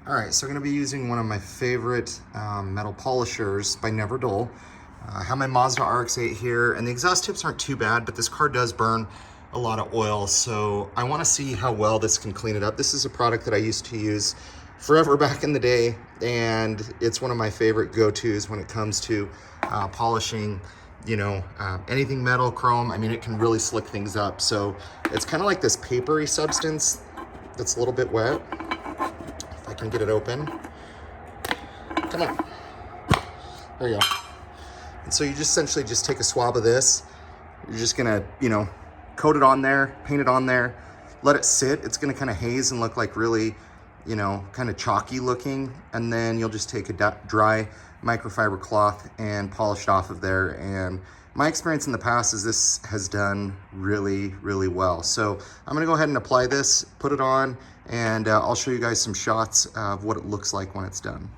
All right, so I'm gonna be using one of my favorite metal polishers by Never Dull. I have my Mazda RX8 here, and the exhaust tips aren't too bad, but this car does burn a lot of oil, so I wanna see how well this can clean it up. This is a product that I used to use forever back in the day, and it's one of my favorite go-tos when it comes to polishing, anything metal, chrome. I mean, it can really slick things up. So it's kind of like this papery substance that's a little bit wet. If I can get it open. Come on. There you go. And so you just essentially just take a swab of this. You're just gonna, coat it on there, paint it on there, let it sit. It's gonna kind of haze and look like really, kind of chalky looking. And then you'll just take a dry microfiber cloth and polish it off of there. And my experience in the past is this has done really, really well. So I'm gonna go ahead and apply this, put it on, and I'll show you guys some shots of what it looks like when it's done.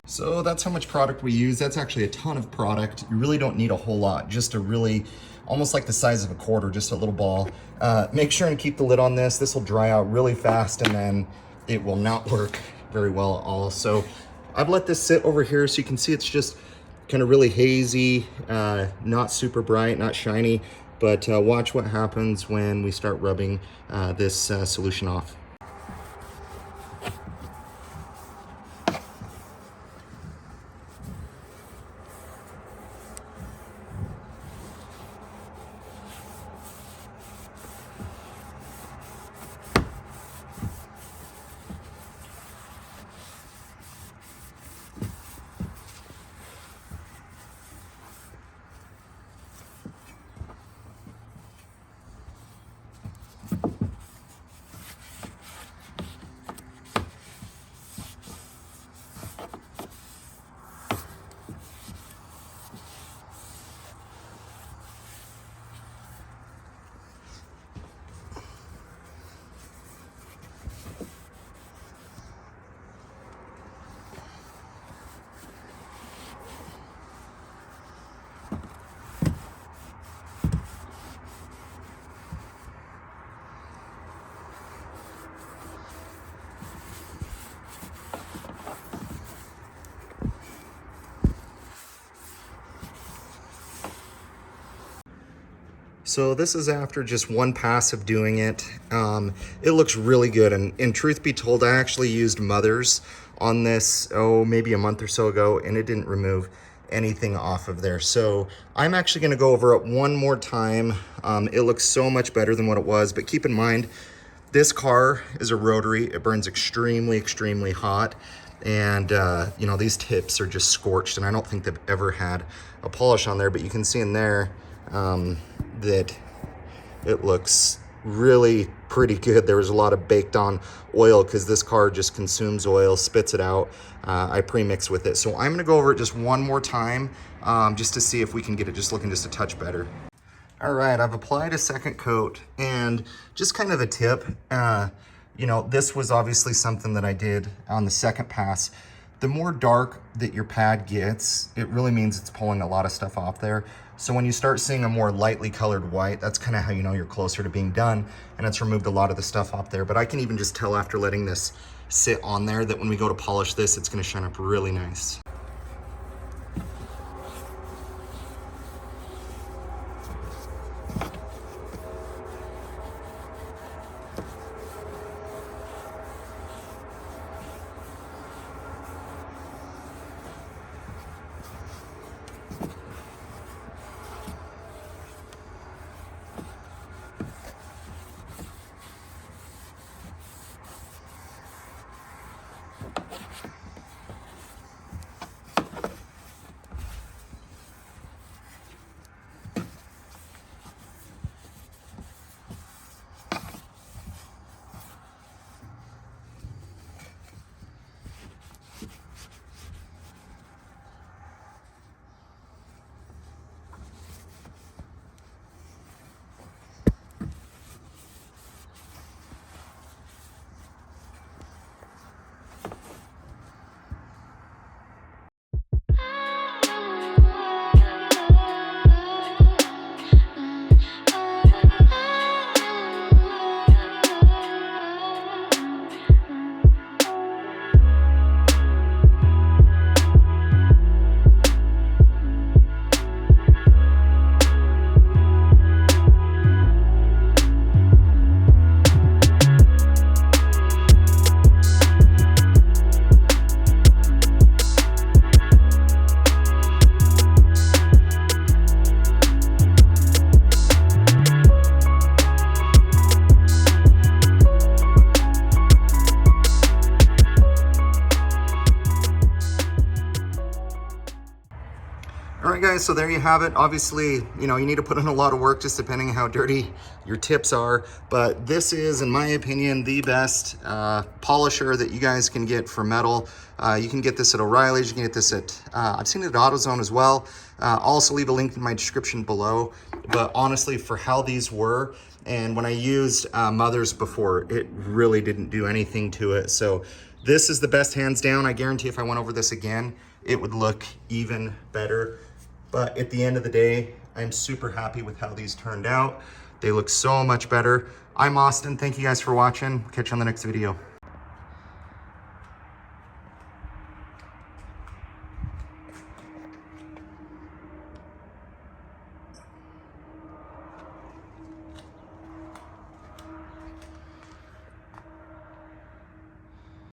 So that's how much product we use. That's actually a ton of product. You really don't need a whole lot, just a really, almost like the size of a quarter, just a little ball. Make sure and keep the lid on this. This will dry out really fast and then it will not work very well at all. So I've let this sit over here so you can see it's just kind of really hazy, not super bright, not shiny, but watch what happens when we start rubbing this solution off. So this is after just one pass of doing it. It looks really good. And truth be told, I actually used Mother's on this, maybe a month or so ago, and it didn't remove anything off of there. So I'm actually gonna go over it one more time. It looks so much better than what it was, but keep in mind, this car is a rotary. It burns extremely, extremely hot. And these tips are just scorched, and I don't think they've ever had a polish on there, but you can see in there, that it looks really pretty good. There was a lot of baked on oil because this car just consumes oil, spits it out. I pre-mix with it. So I'm gonna go over it just one more time just to see if we can get it just looking just a touch better. All right, I've applied a second coat, and just kind of a tip, this was obviously something that I did on the second pass. The more dark that your pad gets, it really means it's pulling a lot of stuff off there. So when you start seeing a more lightly colored white, that's kind of how you know you're closer to being done, and it's removed a lot of the stuff off there. But I can even just tell after letting this sit on there that when we go to polish this, it's gonna shine up really nice. guys, so there you have it. Obviously, you know, you need to put in a lot of work just depending on how dirty your tips are. But this is, in my opinion, the best polisher that you guys can get for metal. You can get this at O'Reilly's. You can get this at, I've seen it at AutoZone as well. I'll also leave a link in my description below. But honestly, for how these were, and when I used Mother's before, it really didn't do anything to it. So this is the best, hands down. I guarantee if I went over this again, it would look even better. But at the end of the day, I'm super happy with how these turned out. They look so much better. I'm Austin. Thank you guys for watching. Catch you on the next video.